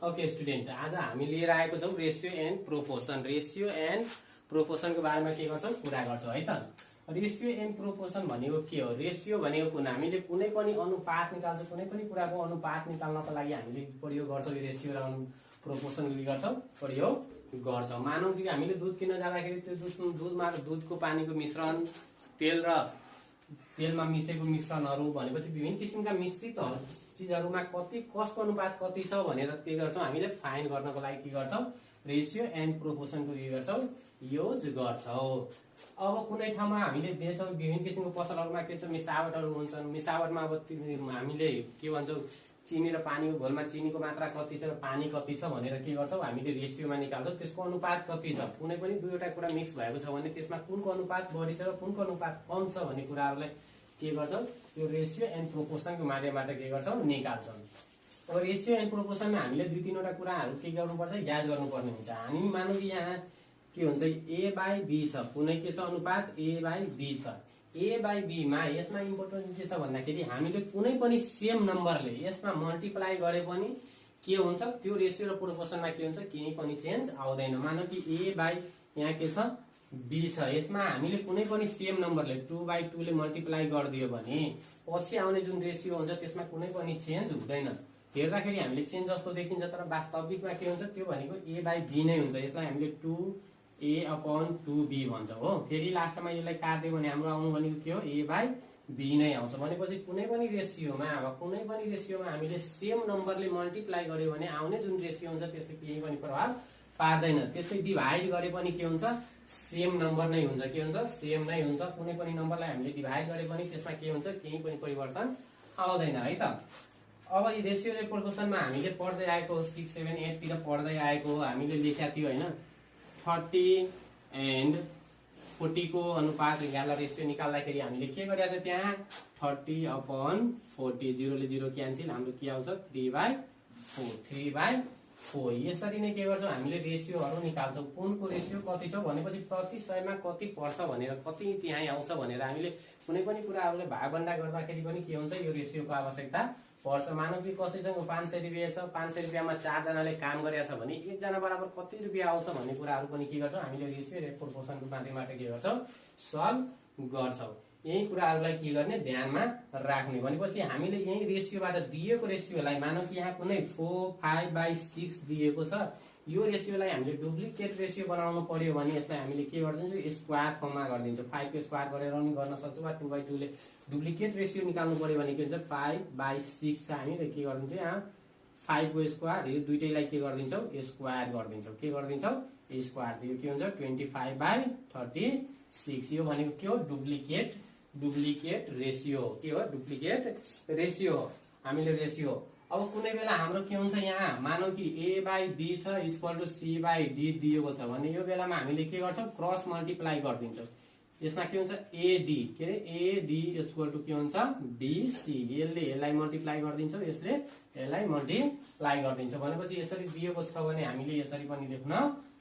Okay student, आज हामी लिएर आएको छौँ ratio and proportion. Ratio and प्रोपोर्सनको बारेमा के गर्छौँ, कुरा गर्छौँ है त। रेसियो एन्ड प्रोपोर्सन भनेको के हो? रेसियो भनेको कुन हामीले कुनै पनि अनुपात निकाल्छौँ, कुनै पनि कुराको अनुपात निकाल्नको लागि हामीले प्रयोग गर्छौँ यो रेसियो र प्रोपोर्सन के गर्छौँ, प्रयोग गर्छौँ। मानौँ कि हामीले दुध किन्न जाँदाखेरि त्यो दुधको पानीको मिश्रण, तेल र तेलमा मिसेको मिश्रणहरू भनेपछि विभिन्न किसिमका मिश्रित चिजहरूमा कसको अनुपात कति छ भनेर के गर्छौँ, हामीले फाइन गर्नको लागि के गर्छौँ, रेसियो एन्ड प्रोपोर्सनको के गर्छौँ, युज गर्छौँ। अब कुनै ठाउँमा हामीले देख्छौँ विभिन्न किसिमको पसलहरूमा के छ, मिसावटहरू हुन्छन्। मिसावटमा अब हामीले के भन्छौँ, चिनी र पानीको घोलमा चिनीको मात्रा कति छ र पानी कति छ भनेर के गर्छौँ, हामीले रेसियोमा निकाल्छौँ। त्यसको अनुपात कति छ, कुनै पनि दुईवटा कुरा मिक्स भएको छ भने त्यसमा कुनको अनुपात बढी छ र कुनको अनुपात कम छ भन्ने कुराहरूलाई के गर्छौँ, यो रेसियो एन्ड प्रोपोर्सनको माध्यमबाट के गर्छौँ, निकाल्छौँ। अब रेसियो एन्ड प्रोपोर्सनमा हामीले दुई तीनवटा कुराहरू के गर्नुपर्छ, याद गर्नुपर्ने हुन्छ। हामी मानौँ कि यहाँ के हुन्छ, ए बाई बी छ, कुनै के छ अनुपात ए बाई बी छ। ए बाई बीमा यसमा इम्पोर्टेन्ट के छ भन्दाखेरि हामीले कुनै पनि सेम नम्बरले यसमा मल्टिप्लाई गरे पनि के हुन्छ, त्यो रेसियो र प्रोपोर्सनमा के हुन्छ, केही पनि चेन्ज आउँदैन। मानौँ कि ए बाई यहाँ के छ, बी छ, यसमा हामीले कुनै पनि सेम नम्बरले 2/2 ले मल्टिप्लाई गरिदियो भने पछि आउने जुन रेसियो हुन्छ त्यसमा कुनै पनि चेन्ज हुँदैन। हेर्दाखेरि हामीले चेन्ज जस्तो देखिन्छ, तर वास्तविकमा के हुन्छ, त्यो भनेको ए बाई बी नै हुन्छ। यसलाई हामीले 2a/2b भन्छौँ हो। फेरि लास्टमा यसलाई काट्दियो भने हाम्रो आउनु भनेको के हो, ए बाई बी नै आउँछ। भनेपछि कुनै पनि रेसियोमा हामीले सेम नम्बरले मल्टिप्लाई गर्यो भने आउने जुन रेसियो हुन्छ त्यसले केही पनि प्रभाव पार्दैन। त्यसै डिभाइड गरे पनि के हुन्छ, सेम नम्बर नै हुन्छ। के हुन्छ, सेम नै हुन्छ। कुनै पनि नम्बरलाई हामीले डिभाइड गरे पनि त्यसमा के हुन्छ, केही पनि परिवर्तन आउँदैन है त। अब यो रेसियो र प्रोपोर्सनमा हामीले पढ्दै आएको 6, 7, 8 तिर पढ्दै आएको हामीले लेखेका थियो होइन, 30 एन्ड 40 को अनुपात निकाल्दा रेसियो निकाल्दाखेरि हामीले के गरेका थियो, त्यहाँ 30/40, 0 ले 0 क्यान्सिल, हाम्रो के आउँछ, 3/4 यसरी नै के गर्छौँ, हामीले रेसियोहरू निकाल्छौँ। कुनको रेसियो कति छ भनेपछि प्रति 100मा कति पर्छ भनेर, कति त्यहाँ आउँछ भनेर हामीले कुनै पनि कुराहरूले भागभन्डा गर्दाखेरि पनि के हुन्छ, यो रेसियोको आवश्यकता पर्छ। मानव कि कसैसँग 500 रुपियाँ छ, 500 रुपियाँमा 4 जनाले काम गरेका छ भने 1 जना बराबर कति रुपियाँ आउँछ भन्ने कुराहरू पनि के गर्छौँ, हामीले रेसियो र प्रोपोर्सनको माध्यमबाट के गर्छौँ, सल्भ गर्छौँ। यही कुराहरूलाई के गर्ने, ध्यानमा राख्ने। भनेपछि हामीले यही रेसियोबाट दिएको रेसियोलाई, मानौ कि यहाँ कुनै 4/5/6 दिएको छ, यो रेसियोलाई हामीले डुप्लिकेट रेसियो बनाउनु पर्यो भने यसलाई हामीले के गरिदिन्छौँ, स्क्वायर फर्ममा गरिदिन्छौँ। 5 को स्क्वायर गरेर पनि गर्न सक्छौँ, वा 2/2 ले डुप्लिकेट रेसियो निकाल्नु पर्यो भने के हुन्छ, 5/6 छ, हामीले के गरिदिन्छौँ, यहाँ 5 को स्क्वायर, यो दुइटैलाई के गरिदिन्छौँ, स्क्वायर गरिदिन्छौँ। के गरिदिन्छौँ, स्क्वायर दियो, के हुन्छ, 25/36। यो भनेको के हो, डुप्लिकेट रेसियो। के हो, डुप्लिकेट रेसियो हो, हामीले रेसियो। अब कुनै बेला हाम्रो के हुन्छ, यहाँ मानौ कि ए बाई बी छ equal to C by D दिएको छ भने यो बेलामा हामीले के गर्छौँ, क्रस मल्टिप्लाई गरिदिन्छौँ। यसमा के हुन्छ, एडी के अरे एडी इक्वल टु के हुन्छ, बीसी। यसलाई मल्टिप्लाई गरिदिन्छौँ, यसले यसलाई मल्टिप्लाई गरिदिन्छ। भनेपछि यसरी दिएको छ भने हामीले यसरी पनि लेख्न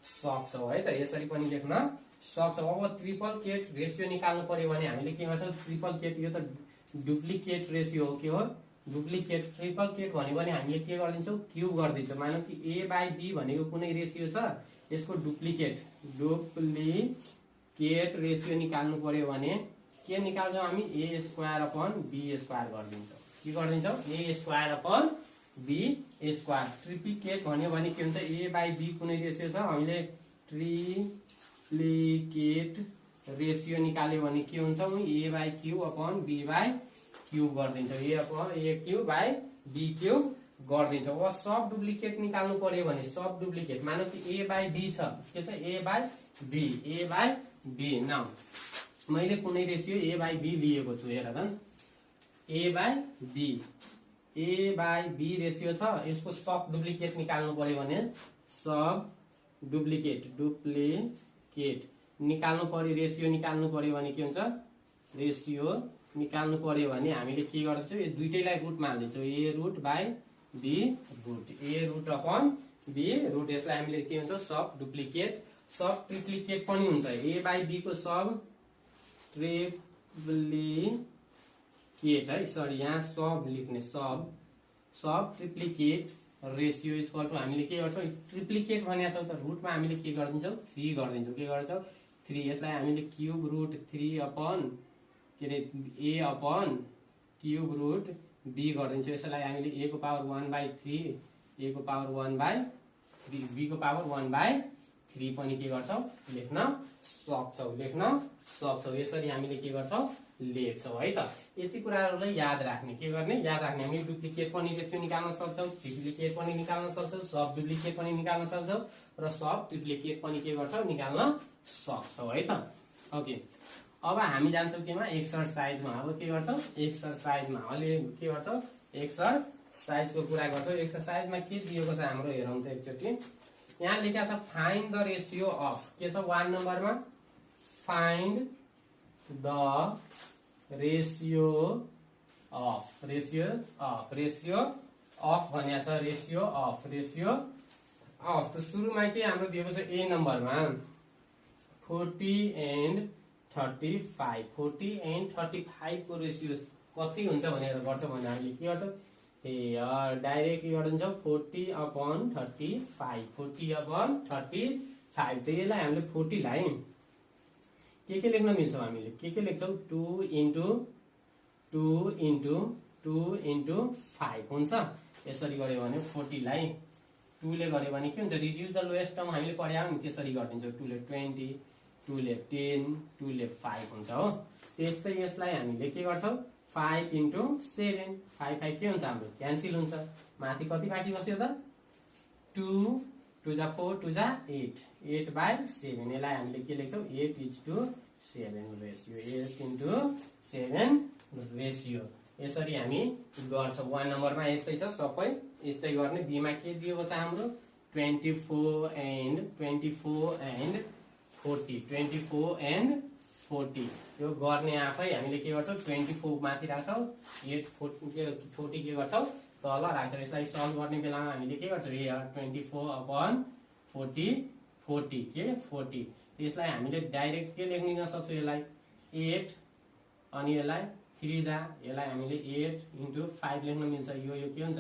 सक्छौँ है त, यसरी पनि लेख्न सक्छौँ। अब ट्रिपल केट रेसियो निकाल्नु पर्यो भने हामीले के गर्छौँ, ट्रिपल केट, यो त डुप्लिकेट रेसियो हो। के हो, डुप्लिकेट। ट्रिपल केट भन्यो भने हामीले के गरिदिन्छौँ, क्युब गरिदिन्छौँ। मानौ कि ए बाई बी भनेको कुनै रेसियो छ, यसको डुप्लिकेट रेसियो निकाल्नु पर्यो भने के निकाल्छौँ, हामी a²/b² गरिदिन्छौँ। के गरिदिन्छौँ, a²/b²। ट्रिप्लिकेट भन्यो भने के हुन्छ, ए बाई बी कुनै रेसियो छ, हामीले ट्रिप्लिकेट रेसियो निकाल्यो भने के हुन्छ, a/3/b/3 गरिदिन्छौँ। a/3/b³ गरिदिन्छौँ। अब सब डुप्लिकेट निकाल्नु पर्यो भने, सब डुप्लिकेट मानौ कि ए बाई बी छ, के छ, ए बाई बी। नाउ मैले कुनै रेसियो ए बाई बी लिएको छु, हेर त, ए बाई बी रेसियो छ, यसको सब डुप्लिकेट निकाल्नु पर्यो भने, सब डुप्लिकेट निकाल्नु पर्यो, रेसियो निकाल्नु पर्यो भने के हुन्छ, रेसियो निकाल्नु पर्यो भने हामीले के गर्छौँ, यो दुइटैलाई रुट मान्दिन्छौँ, a/b√b/b। यसलाई हामीले के हुन्छ, सब डुप्लिकेट। सब ट्रिप्लिकेट पनि हुन्छ, ए बाई बी को सब ट्रिप्लिकेट है, सरी यहाँ सब लेख्ने, सब ट्रिप्लिकेट रेसियो इक्वल टु हामीले के गर्छौँ ट्रिप्लिकेट भनेको छौँ त रुटमा हामीले के गरिदिन्छौँ 3 गरिदिन्छौँ के गर्छौँ 3 यसलाई हामीले क्युब रुट 3 अपन के अरे a upon cube root b गरिदिन्छौँ यसलाई हामीले a को पावर 1/3 a को पावर 1/3 b को पावर 1/3 पनि के गर्छौँ लेख्न सक्छौँ यसरी हामीले के गर्छौँ लेख्छौँ है त। यति कुराहरूलाई याद राख्ने के गर्ने याद राख्ने हामीले डुप्लिकेट पनि रेसियो निकाल्न सक्छौँ ट्रिप्लिकेट पनि निकाल्न सक्छौँ सब डुप्लिकेट पनि निकाल्न सक्छौँ र सब ट्रिप्लिकेट पनि के गर्छौँ निकाल्न सक्छौँ है त। ओके अब हामी जान्छौँ केमा एक्सरसाइजमा। अब के गर्छौँ एक्सरसाइजमा अलि के गर्छौँ एक्सरसाइजको कुरा गर्छौँ। एक्सरसाइजमा के दिएको छ हाम्रो हेरौँ त एकचोटि यहाँ लेखा छ फाइन्ड द रेसियो अफ के छ 1 नम्बरमा फाइन्ड द रेसियो अफ भनिया छ रेसियो अफ त सुरुमा के हाम्रो दिएको छ ए नम्बरमा 40 and 35 को रेसियो कति हुन्छ भनेर गर्छौँ भने हामीले के गर्छौँ डाइरेक्ट के गरिदिन्छौँ 40/35 त यसलाई हामीले 40 लाई के लेख्न मिल्छ हामीले के लेख्छौँ 2 into 5 हुन्छ। यसरी गर्यो भने 40 लाई 2 ले गर्यो भने के हुन्छ रिड्युस द लोएस्ट टर्म हामीले पढायौँ नि त्यसरी गरिदिन्छौँ 2 ले 20 2 ले 10 2 ले 5 हुन्छ हो। त्यस्तै यसलाई हामीले के गर्छौँ 5 into 7 5 के हुन्छ हाम्रो क्यान्सल हुन्छ माथि कति बाँकी बस्यो त 2 2 जा 4 2 जा 8 8/7 यसलाई हामीले के लेख्छौँ 8:7 रेसियो यसरी हामी गर्छौँ। 1 नम्बरमा यस्तै छ सबै यस्तै गर्ने। बी मा के दिएको छ हाम्रो 24 and 40 यो गर्ने आफै हामीले के गर्छौँ 24 माथि राख्छौँ 40 के गर्छौँ तल राख्छौँ। यसलाई सल्भ गर्ने बेलामा हामीले के गर्छौँ 24/40 यसलाई हामीले डाइरेक्ट के लेख्न सक्छौँ यसलाई 8 अनि यसलाई 3 जा यसलाई हामीले 8 into 5 लेख्न मिल्छ यो के हुन्छ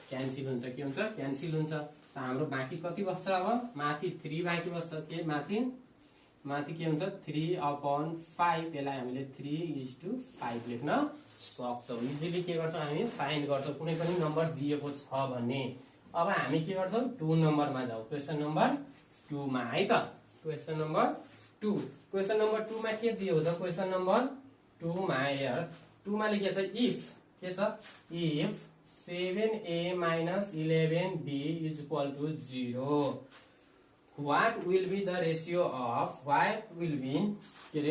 क्यान्सल हुन्छ के हुन्छ क्यान्सल हुन्छ। त हाम्रो बाँकी कति बस्छ अब माथि 3 बाँकी बस्छ के माथि के हुन्छ 3/5 यसलाई हामीले 3:5 लेख्न सक्छौँ। इजिली के गर्छौँ हामी फाइन्ड गर्छौँ कुनै पनि नम्बर दिएको छ भने। अब हामी के गर्छौँ 2 नम्बरमा जाउँ क्वेसन नम्बर 2 मा है त। क्वेसन नम्बर 2 मा के दिएको छ क्वेसन नम्बर 2 मा हेर 2 मा लेखेको छ if 7a minus 11b is equal to 0 what will be the ratio of what will be the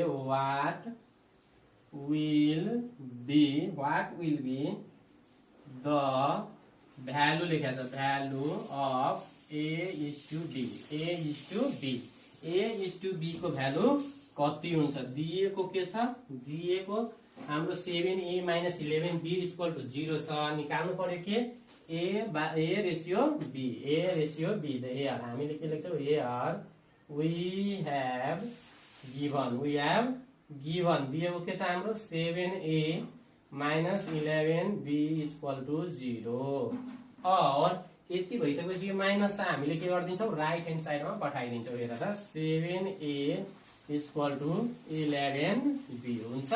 value लेखेको छ value of a:b को भ्यालु कति हुन्छ दिएको के छ दिएको हाम्रो 7a minus 11b equal to 0 छ निकाल्नु पर्यो के a रेशियो b हामीले के लेख्छौँ here we have given दिएको के छ हाम्रो 7a minus 11b equal to 0 और यति भइसकेपछि यो माइनस छ हामीले के गरिदिन्छौँ राइट ह्यान्ड साइडमा पठाइदिन्छौँ हेर त 7a equal to 11b हुन्छ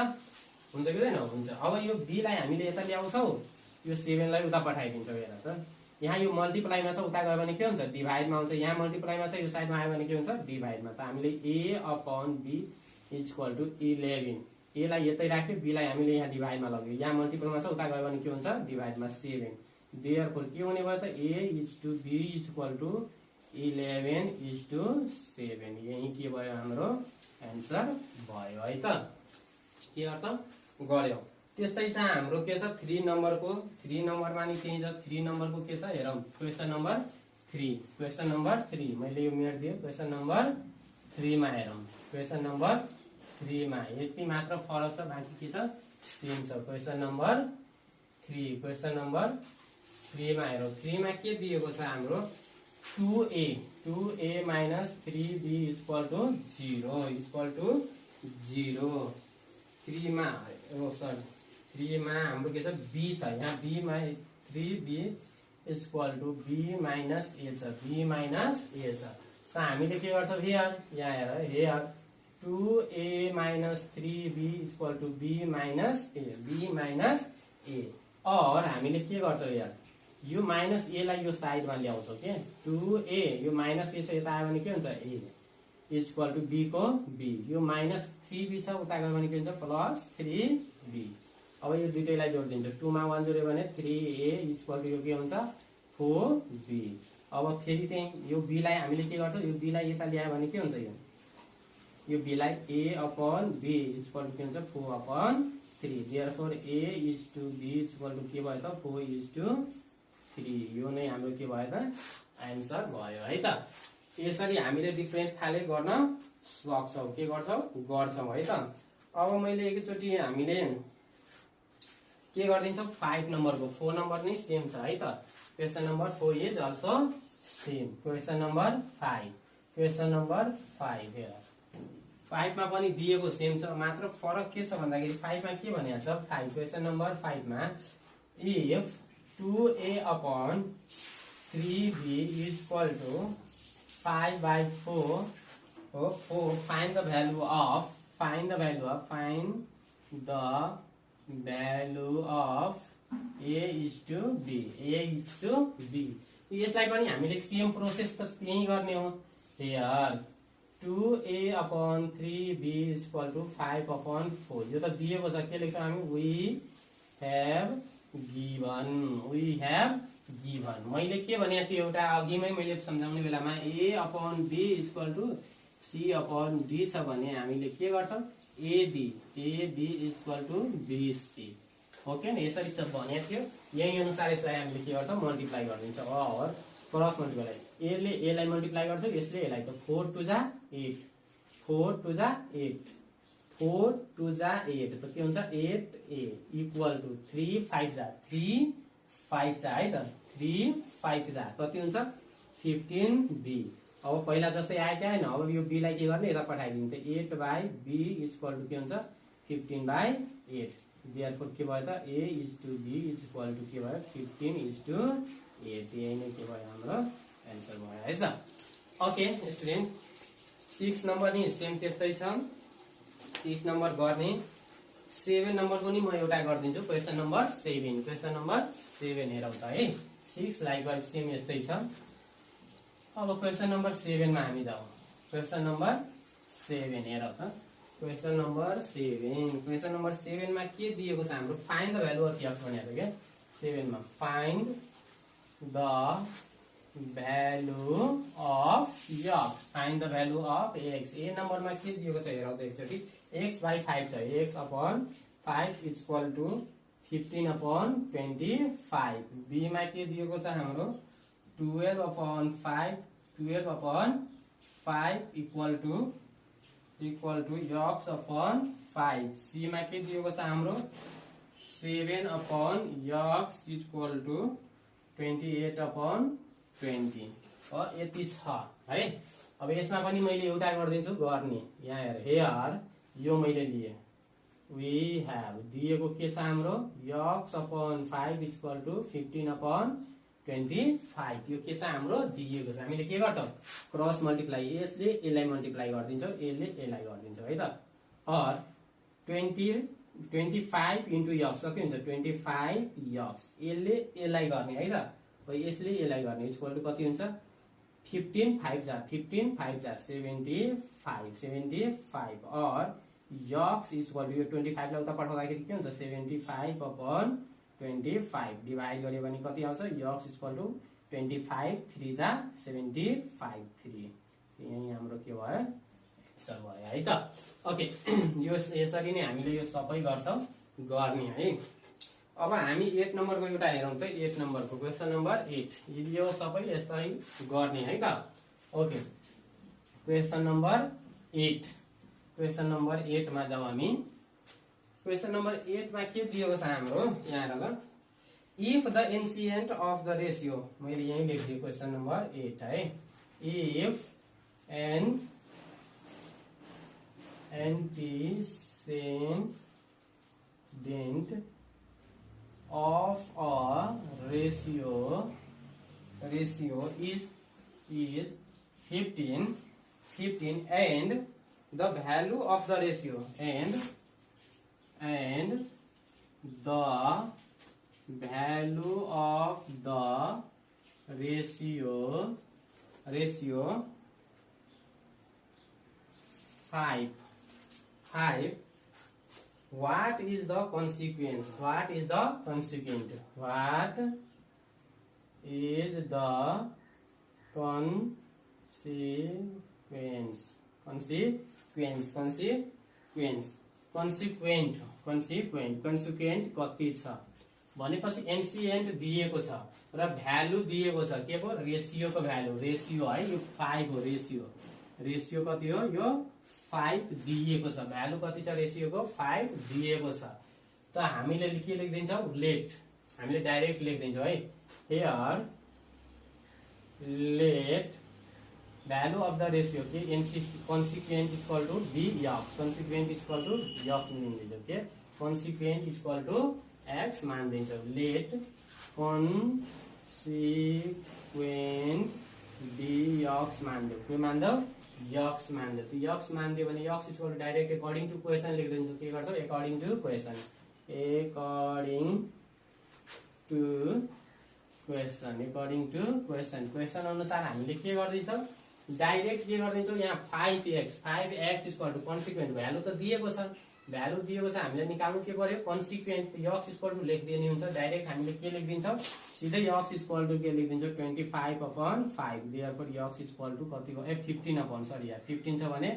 कि हुँदैन हुन्छ। अब यो b लाई हामीले यता ल्याउँछौँ यो 7 लाई उता पठाइदिन्छौँ हेर त यहाँ यो मल्टिप्लाईमा छ उता गयो भने के हुन्छ डिभाइडमा आउँछ यहाँ मल्टिप्लाईमा छ यो साइडमा आयो भने के हुन्छ डिभाइडमा। त हामीले a/b equal to 11 a लाई यतै राख्यो b लाई हामीले यहाँ डिभाइडमा लग्यो यहाँ मल्टिपलमा छ उता गयो भने के हुन्छ डिभाइडमा 7 देयरफोर के हुने भयो त a:b equal to 11:7 यही के भयो हाम्रो एन्सर भयो है त। के अर्थ गर्यो त्यस्तै छ हाम्रो के छ 3 नम्बरमा नि त्यही छ 3 नम्बरको के छ हेरौँ क्वेसन नम्बर 3 मैले यो मेट दिएँ क्वेसन नम्बर 3 मा हेरौँ क्वेसन नम्बर 3 मा यति मात्र फरक छ बाँकी के छ सेम छ। क्वेसन नम्बर 3 मा हेरौँ 3 मा के दिएको छ हाम्रो 2a minus 3b equal to 0 3 मा हाम्रो के छ b छ यहाँ b मा 3b equal to B minus A छ, बी माइनस ए छ। त हामीले के गर्छौँ हियर, यहाँ हेर here 2a minus 3b equal to B minus A, B minus A. और हामीले के गर्छौँ यार, यो माइनस ए लाई यो साइडमा ल्याउँछौँ के, 2a यो माइनस ए छ यता आयो भने के हुन्छ ए इक्वल टु बी को बी, यो माइनस 3b छ उता गयो भने के हुन्छ प्लस 3b। अब यो दुईटैलाई जोडिदिन्छ, 2 मा 1 जोड्यो भने 3a इक्वल टु यो के हुन्छ 4b। अब फेरि त्यही यो b लाई हामीले के गर्छौँ, यो b लाई यता ल्यायो भने के हुन्छ, यो b लाई a upon b equal to के हुन्छ 4/3। Therefore a is to b equal to के भयो त 4:3। यो नै हाम्रो के भयो त आन्सर भयो है त। यसरी हामीले डिफरेन्ट खाले गर्न सक्छौँ, के गर्छौँ गर्छौँ है त। अब मैले एकचोटि हामीले के गरिदिन्छौँ 5 नम्बरको, 4 नम्बर नै सेम छ है त। Question number 4 is also same. Question number 5, question number 5 हेर 5 मा पनि दिएको सेम छ, मात्र फरक के छ भन्दाखेरि 5 मा के भनेको छ 5 क्वेसन नम्बर 5 मा if 2a upon 3b is equal to 5/4 हो 4 find the value of, find the value of, find the value of a is to b, a is to b। यसलाई पनि हामीले सेम प्रोसेस त त्यही गर्ने हो। Here 2a upon 3b is equal to 5/4, यो त दिएको छ, के लेख्छौँ हामी वी हेभ गिभन। मैले के भने त्यो एउटा अघिमै मैले सम्झाउने बेलामा a upon b is equal to c upon d छ भने हामीले के गर्छौँ ab is equal to bc। Okay नि, यसरी सब भनेको थियो, यही अनुसार यसलाई हामीले के गर्छौँ मल्टिप्लाई गरिदिन्छौँ और क्रस मल्टिप्लाई, ए ले ए लाई मल्टिप्लाई गर्छ, यसले यसलाई त 4 टु जा 8, 4 टु जा 8, 4 टु जा 8 त के हुन्छ 8a इक्वल टु 3 5 जा 3 5 जा है त, 3 5 जा कति हुन्छ 15b। अब पहिला जस्तै आयो क्या हैन, अब यो b लाई के गर्ने यता पठाइदिन्छ 8/b इक्वल टु के हुन्छ 15/8। देयरफोर के भयो त a is to b is equal to के भयो 15:8। यही नै के भयो हाम्रो एन्सर भयो है त। ओके स्टुडेन्ट 6 नम्बर नि सेम त्यस्तै छ, 6 नम्बर गर्ने। 7 नम्बरको नि म एउटा गरिदिन्छु, क्वेसन नम्बर 7, क्वेसन नम्बर 7 हेरौँ त है। 6 लाइकवाइज सेम यस्तै छ। अब क्वेसन नम्बर 7 मा हामी जाउँ। क्वेसन नम्बर 7 हेरौँ त, क्वेसन नम्बर 7, क्वेसन नम्बर 7 मा के दिएको छ हाम्रो find the value of x भनेको के 7 मा find the value of x, find the value of x। ए नम्बरमा के दिएको छ हेरौँ त एकचोटि, x/5 छ, x upon 5 equal to 15/25। b मा के दिएको छ हाम्रो 12/5 equal to x upon 5। c मा के दिएको छ हाम्रो 7/x इक्वल टु 28/20। यति छ है। अब यसमा पनि मैले एउटा गरिदिन्छु गर्ने, यहाँ हेर हेयर यो मैले लिए वी हेभ दिएको के छ हाम्रो x अपन 5 इक्वल टु 15/25। यो के छ हाम्रो दिएको छ, हामीले के गर्छौँ क्रस मल्टिप्लाई, यसले यसलाई मल्टिप्लाई गरिदिन्छौँ, यसले यसलाई गरिदिन्छौँ है त। और 25 इन्टु x कति हुन्छ 25x, यसले यसलाई गर्ने है त, यसले यसलाई गर्ने इक्वल टु कति हुन्छ 15 5 जा 75 और x इक्वल टु यो 25 लाई उता पठाउँदाखेरि के हुन्छ 75/25 डिभाइड गर्यो भने कति आउँछ x इक्वल टु 25 3 जा 75 3। यही हाम्रो के भयो एन्सर भयो है त। ओके यो यसरी नै हामीले यो सबै गर्छौँ गर्ने है। अब हामी 8 नम्बरको एउटा हेरौँ त, 8 नम्बरको क्वेसन नम्बर 8, यो सबै यस्तै गर्ने है त। Okay question number 8, question number 8 मा जाउँ हामी। क्वेसन नम्बर 8 मा के दिएको छ हाम्रो यहाँ हेर ल, if the antecedent of the ratio, मैले यही लेखिदिएँ क्वेसन नम्बर 8 है। इफ antecedent of a ratio ratio is 15 and the value of the ratio and the value of the ratio 5. What is the consequence? What is the consequent? What is the consequence? Consequent कति छ भनेपछि ancient दिएको छ र value दिएको छ के को रेशियोको भ्यालु रेशियो है यो 5 हो रेशियो कति हो यो 5 दिएको छ भ्यालु कति छ रेशियोको 5 दिएको छ त हामीले के लेख्दिन्छौ लेट हामीले डाइरेक्ट लेख्दिन्छौ है here let value of the ratio के consequent is equal to dx consequent is equal to dx मान दिन्छौ के consequent is equal to x मान दिन्छौ let consequent dx मान दियौ के मान दौ x मान दियौ त्यो x मान दियो भने x is equal to direct according to question लेख दिन्छौ के गर्छौ according to question question अनुसार हामीले के गर्दिन्छौ डाइरेक्ट के गर्दिन्छौ यहाँ 5x equal to consequent value त दिएको छ हामीले निकाल्नु के पर्यो कन्सिक्वेन्ट x इक्वल टु लेखिदिने हुन्छ डाइरेक्ट हामीले के लेखिदिन्छौ सिधै x इक्वल टु के लेखिदिन्छौ 25/5 देयरफोर x इक्वल टु कति हो 15 सरी यार 15 छ भने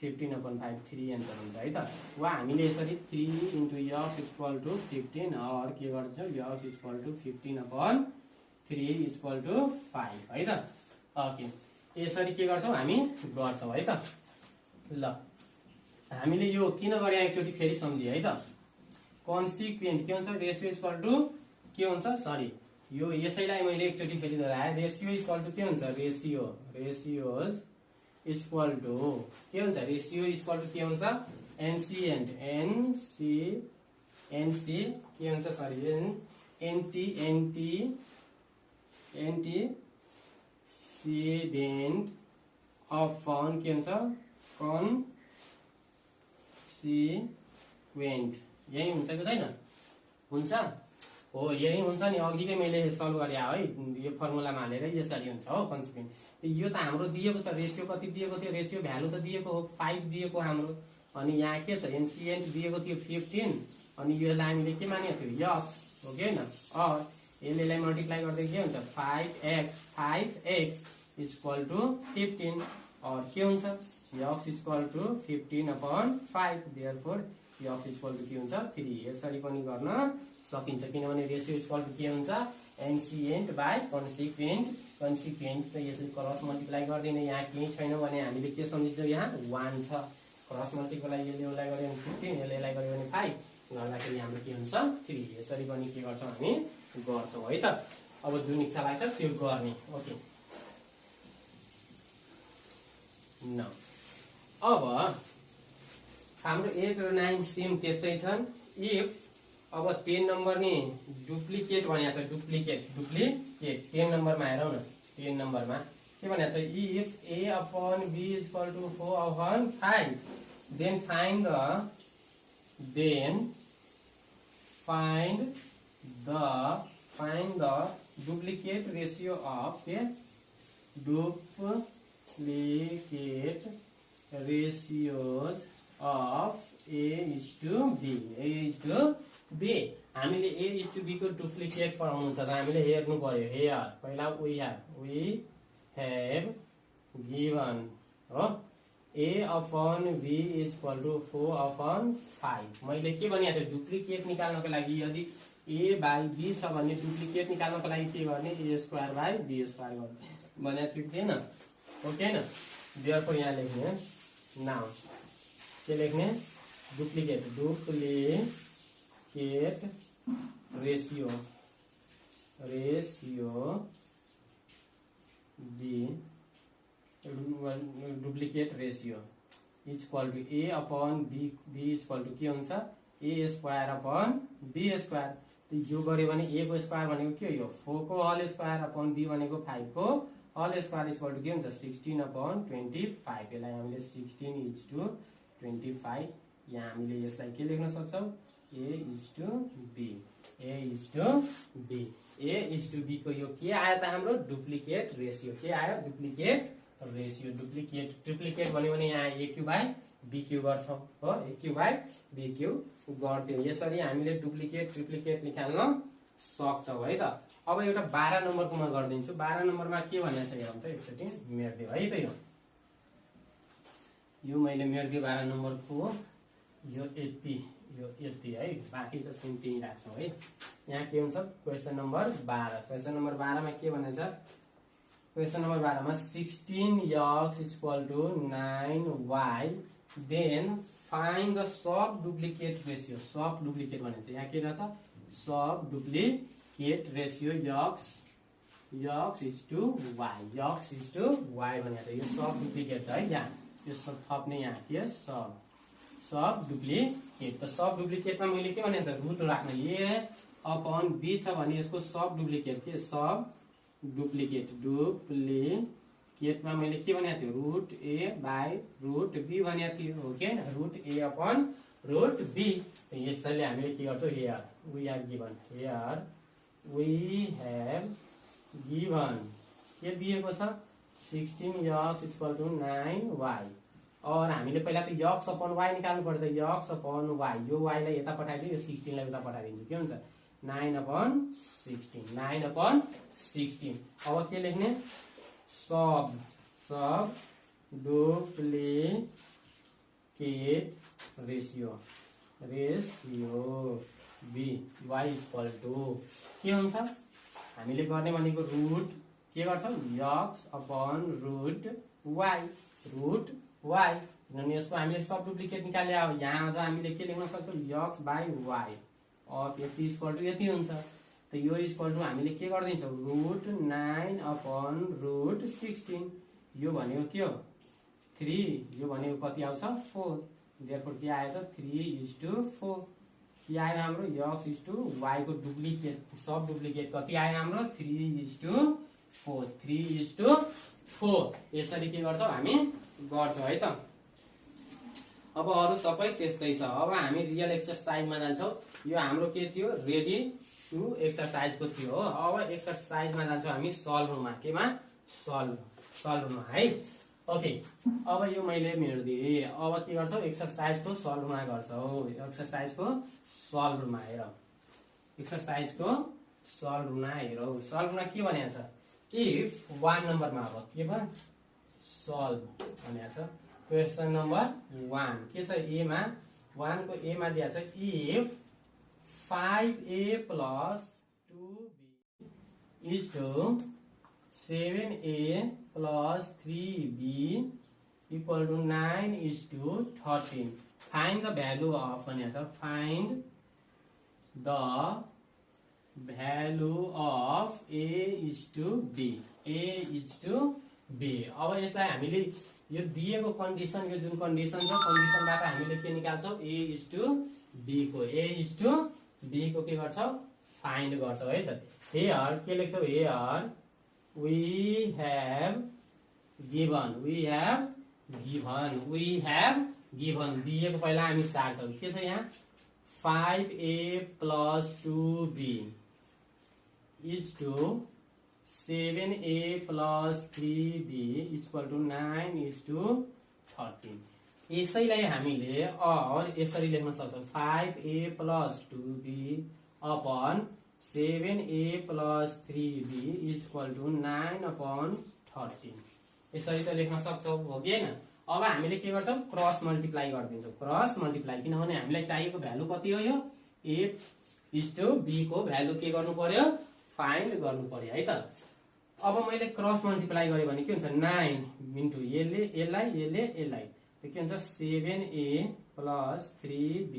15/5 3 एन्सर हुन्छ है त वा हामीले यसरी 3 * x इक्वल टु 15 और के गर्छौ x equal to 15/3 equal to 5 है त ओके यसरी के गर्छौ हामी गर्छौ है त ल हामीले यो किन गरे एकचोटी फेरि सम्झिए है त कन्सिक्वेन्ट के हुन्छ रेशियो इक्वल टु के हुन्छ सरी यो यसैलाई मैले एकचोटी फेरि दोहोर्याए रेशियो इक्वल टु के हुन्छ रेशियोज इक्वल टु के हुन्छ रेशियो इक्वल टु के हुन्छ एन्सिएन्ट के हुन्छ सरी एन्टिसिडेन्ट अपन के हुन्छ कन्सिक्वेन्ट यही हुन्छ कि हुँदैन हुन्छ हो यही हुन्छ नि अघिकै मैले सल्भ गरे है यो फर्मुलामा हालेर यसरी हुन्छ हो कन्सिक्वेन्ट यो त हाम्रो दिएको छ रेशियो कति दिएको थियो रेशियो भ्यालु त दिएको हो 5 दिएको हाम्रो अनि यहाँ के छ एन्सिएन्ट दिएको थियो 15 अनि यसलाई हामीले के मानेको थियो x हो कि हैन यसलाई मल्टिप्लाई गर्दै के हुन्छ 5x इक्वल टु 15 और के हुन्छ x equal to 15/5 therefore x equal to के हुन्छ 3 यसरी पनि गर्न सकिन्छ किनभने रेशियो इक्वल टु के हुन्छ एन्सिएन्ट बाइ कन्सिक्वेन्ट त यसले क्रस मल्टिप्लाई गर्दिने यहाँ केही छैन भने हामीले के सम्झिन्छौँ यहाँ 1 छ क्रस मल्टिप्लाई यसलाई गर्यो भने 15 यसलाई गर्यो भने 5 गर्दाखेरि हाम्रो के हुन्छ 3 यसरी पनि के गर्छौँ हामी गर्छौँ है त अब जुन इच्छा लाग्छ त्यो गर्ने ओके न अब हाम्रो 8 र 9 सेम त्यस्तै छन् इफ अब 10 नम्बर नि डुप्लिकेट भनेको छ डुप्लिकेट 10 नम्बरमा हेरौँ न 10 नम्बरमा के भनेको छ if a/b = 4/5 then find the duplicate ratio of duplicate ratios of a/b हामीले a/b को डुप्लिकेट पढाउनु छ त हामीले हेर्नु पर्यो हियर पहिला we have given हो a/b = 4/5 मैले के भनेको थिएँ डुप्लिकेट निकाल्नको लागि यदि a/b छ भने डुप्लिकेट निकाल्नको लागि के गर्ने a² / b² गर्ने भनेको थियो थिएन ओके न देयरफोर यहाँ लेख्ने नाउ के लेख्ने duplicate ratio duplicate ratio equal to a/b equal to के हुन्छ a² / b² यो गऱ्यो भने a को स्क्वायर भनेको के हो यो 4 को होल स्क्वायर अपॉन b भनेको 5 को होल स्क्वायर इक्वल टु के हुन्छ 16 अपॉन 25 यसलाई हामीले 16:25 यहाँ हामीले यसलाई के लेख्न सक्छौ a:b a:b को यो के आयो त हाम्रो डुप्लिकेट रेशियो के आयो डुप्लिकेट रेशियो डुप्लिकेट भन्यो भने यहाँ a/b³ गर्छौं हो a/b³ गर्थ्यौ यसरी हामीले डुप्लिकेट निकाल्न सक्छौ है त। अब एउटा 12 नम्बरको म गर्दिन्छु 12 नम्बरमा के भनेछ हेरौँ त एकचोटी मेर्दियो है त यो मैले मेर्दियो 12 नम्बरको यो यति है बाँकी त सिम्पली राख्छौँ है। यहाँ के हुन्छ क्वेशन नम्बर 12 मा के भनेछ क्वेशन नम्बर 12 मा 16x = 9y then find the sub duplicate ratio sub duplicate भनेको यहाँ के रहेछ sub duplicate ratio x is to y भनेको यो सब डुप्लिकेट छ है यहाँ यो सब थप्ने यहाँ के सब डुप्लिकेट त सब डुप्लिकेटमा मैले के भने त रुट राख्न a/b छ भने यसको सब डुप्लिकेट के सब डुप्लिकेटमा मैले के भनेको थिएँ √a/√b भनेको थिएँ हो कि हैन √a/√b यसैले हामीले के गर्छौं here we have given के दिएको छ 16x = 9y और हामीले पहिला त x अपॉन y निकाल्नु पर्छ x अपॉन y यो y लाई यता पठाइदियो यो 16 लाई उता पठाइदिन्छु के हुन्छ 9/16 अब के लेख्ने सब डुप्लिकेट रेशियो b y = के हुन्छ हामीले गर्ने भनेको रुट के गर्छौं x अपॉन √y किनभने यसको हामीले सब डुप्लिकेट निकाल्यो यहाँ अझ हामीले के लेख्न सक्छौं x/y अब यति इक्वल टु यति हुन्छ त यो इक्वल टु हामीले के गर्दिन्छौं √9 अपॉन √16 यो भनेको के हो 3 यो भनेको कति आउँछ 4 देयरफोर के आयो त 3:4 के आयो हाम्रो x is to y को डुप्लिकेट सब डुप्लिकेट कति आयो हाम्रो 3:4 यसरी के गर्छौं हामी गर्छौं है त। अब अरु सबै त्यस्तै छ अब हामी रियल एक्सरसाइजमा जान्छौं यो हाम्रो के थियो रेडी टु एक्सरसाइज को थियो हो अब एक्सरसाइजमा जान्छौं हामी सल्भ रुममा केमा सल्भ रुममा है ओके। अब यो मैले मेर्दिए अब के गर्छौं एक्सरसाइजको सल्भ रुममा गर्छौं एक्सरसाइजको सल्भ रुममा हेर एक्सरसाइजको सल्भ रुममा हेरौ सल्भ रुममा के भनेको छ इफ 1 नम्बरमा अब के भयो सल्भ भनेको छ क्वेशन नम्बर 1 के छ ए मा 1 को ए मा दिएको छ if 5a + 2b is to 7a + 3b = 9:13 find the value of भनेको छ find the value of a is to b अब यसलाई हामीले यो दिएको कन्डिसन यो जुन कन्डिसन छ कन्डिसनबाट हामीले के निकाल्छौं a is to b को के गर्छौं फाइन्ड गर्छौं है त। हियर के लेख्छौं हियर we have given दिएको पहिला हामी सार्छौं के छ यहाँ 5a + 2b is to 7a + 3b = 9:13 यसैलाई हामीले और यसरी लेख्न सक्छौं 5a + 2b upon 7a + 3b = 9/13 यसरी त लेख्न सक्छौं हो कि हैन। अब हामीले के गर्छौं क्रस मल्टिप्लाई गर्दिन्छौं क्रस मल्टिप्लाई किनभने हामीलाई चाहिएको भ्यालु कति हो यो a = b को भ्यालु के गर्नु पर्यो फाइन्ड गर्नु पर्यो है त। अब मैले क्रस मल्टिप्लाई गरे भने के हुन्छ 9 इन्टु यसलाई के हुन्छ 7a + 3b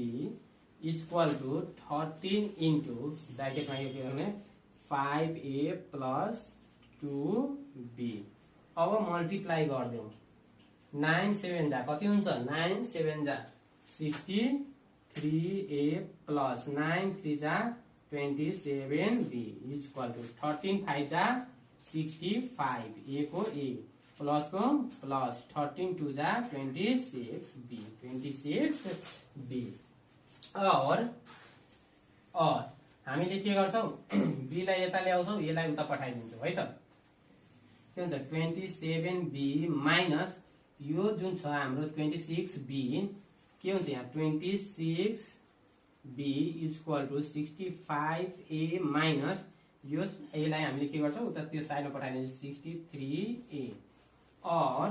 = 13 इन्टु ब्र्याकेटमा यो के गर्ने 5a + 2b अब मल्टिप्लाई गर्दियौ 9 7 जा कति हुन्छ 9 7 जा 63a + 9 3 जा 27b इज इक्वल टू 13 5 जा 65 ए को ए प्लस को प्लस 13 2 जा 26b और हामीले के गर्छौं b लाई यता ल्याउँछौं a लाई उता पठाइदिन्छौं है त के हुन्छ 27b माइनस यो जुन छ हाम्रो 26b के हुन्छ यहाँ 26b is equal to 65a minus यो a लाई हामीले के गर्छौं उता त्यो साइडमा पठाइदिन्छौं 63a और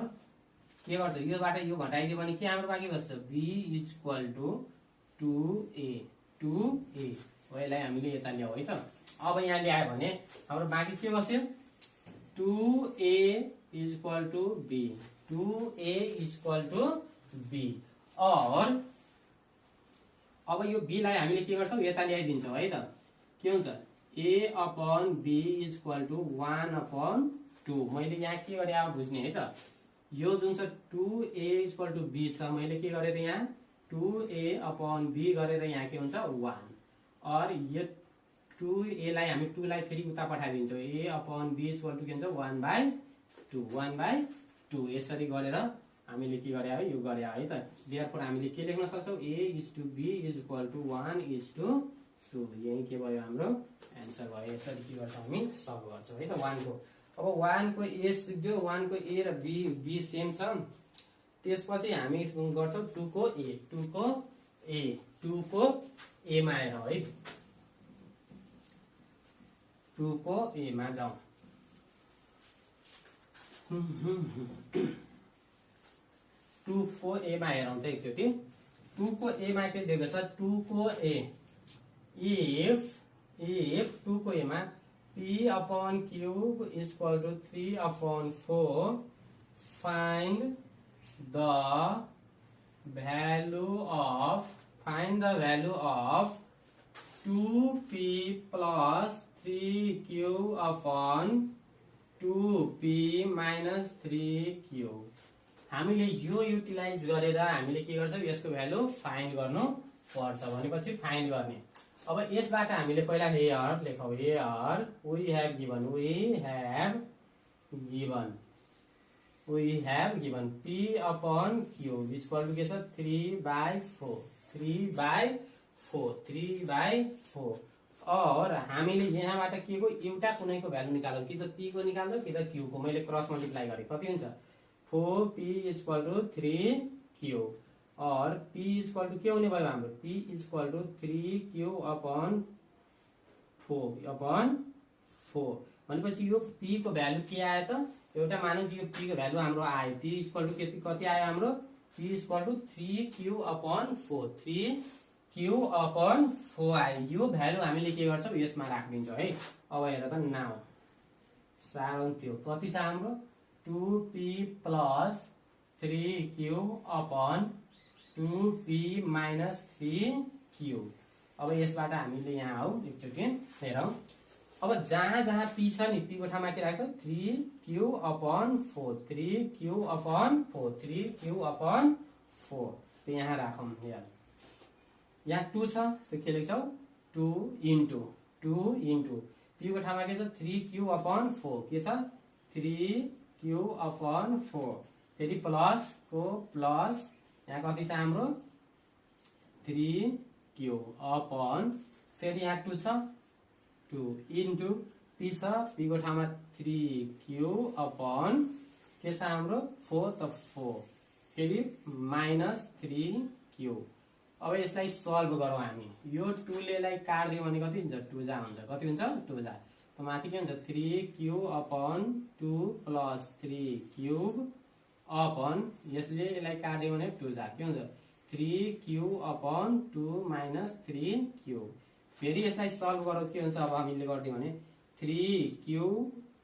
के गर्छ योबाट यो घटाइदियो भने के हाम्रो बाँकी बस्छ b is equal two 2a हो यसलाई हामीले यता ल्याऊ है त अब यहाँ ल्यायो भने हाम्रो बाँकी के बस्यो 2a is equal to b 2a is equal to b और अब यो b लाई हामीले के गर्छौं यता ल्याइदिन्छौं है त के हुन्छ a upon b is equal to 1/2 मैले यहाँ के गरे अब बुझ्ने है त यो जुन छ 2a is equal to b छ मैले के गरेर यहाँ 2a अपॉन b गरेर यहाँ के हुन्छ 1 और यो 2a लाई हामी 2 लाई फेरि उता पठाइदिन्छौं a upon b is equal to के हुन्छ 1/2 यसरी गरेर हामीले के गरे है यो गरे है त देयरफोर हामीले के लेख्न सक्छौं a is to b is equal to 1 is to 2 यही के भयो हाम्रो आन्सर भयो यसरी के गर्छौं हामी सल्भ गर्छौं है त 1 को अब 1 को a सिक्यो 1 को a र b सेम छ त्यसपछि हामी गर्छौं 2 को a मा आएर है 2 को a मा जाऊ 2 को a मा हेरौं त एकचोटी 2 को a मा के दिएको छ 2 को a if 2 को a मा p upon cube is equal to 3/4 find the value of 2p plus 3q upon 2p minus 3q हामीले यो युटिलाइज गरेर हामीले के गर्छौं यसको भ्यालु फाइन्ड गर्नु पर्छ भनेपछि फाइन्ड गर्ने अब यसबाट हामीले पहिला हेयर लेखौं here we have given p upon q is equal to के छ 3/4 और हामीले यहाँबाट के को एउटा कुनैको भ्यालु निकालौं कि त p को निकाल्छौं कि त q को मैले क्रस मल्टिप्लाई गरे कति हुन्छ 4p is equal to 3q और p is equal to के हुने भयो हाम्रो p is equal to 3q upon 4 भनेपछि यो p को भ्यालु के आयो त एउटा मानौं कि यो p को भ्यालु हाम्रो आयो p is equal to कति आयो हाम्रो p is equal to 3q upon 4 3q upon 4 आयो यो भ्यालु हामीले के गर्छौं यसमा राख्दिन्छौं है अब हेर त नाउ सारौं त्यो कति छ हाम्रो 2p plus 3q upon 2p minus 3q अब यसबाट हामीले यहाँ आऊ एकचोटी हेरौं अब जहाँ जहाँ p छ नि p को ठाउँमा के राख्छौं 3q upon 4 3q upon 4 त यहाँ राखौं यहाँ 2 छ त के लेख्छौं 2 into p को ठाउँमा के छ 3q upon 4 के छ 3q upon 4 फेरि प्लस को प्लस यहाँ कति छ हाम्रो 3q upon फेरि यहाँ 2 छ 2 into p छ p को ठाउँमा 3q upon के छ हाम्रो 4 त 4 फेरि माइनस 3q अब यसलाई सल्भ गरौँ हामी यो 2 ले लाई काट्दियो भने कति हुन्छ 2 जा हुन्छ कति हुन्छ 2 जा त माथि के हुन्छ 3q upon 2 plus 3 cube upon यसले यसलाई काट्दियो भने 2 जा के हुन्छ 3q upon 2 minus 3q फेरि यसलाई सल्भ गरौँ के हुन्छ अब हामीले गर्दियो भने 3q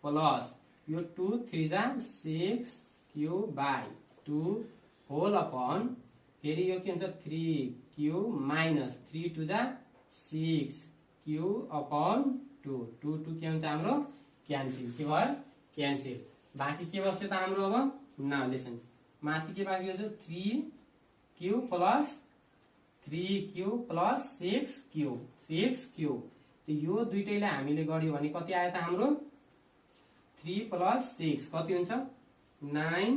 प्लस यो 2 3 जा 6q by 2 whole upon फेरि यो के हुन्छ 3q minus 3 2 जा 6q upon 2 2 2 के हुन्छ हाम्रो क्यान्सल के भयो क्यान्सल बाँकी के बस्यो त हाम्रो अब नाउ लिसन माथि के बाँकी छ 3q plus 6q यो दुईटैलाई हामीले गर्यो भने कति आयो त हाम्रो 3 + 6 कति हुन्छ 9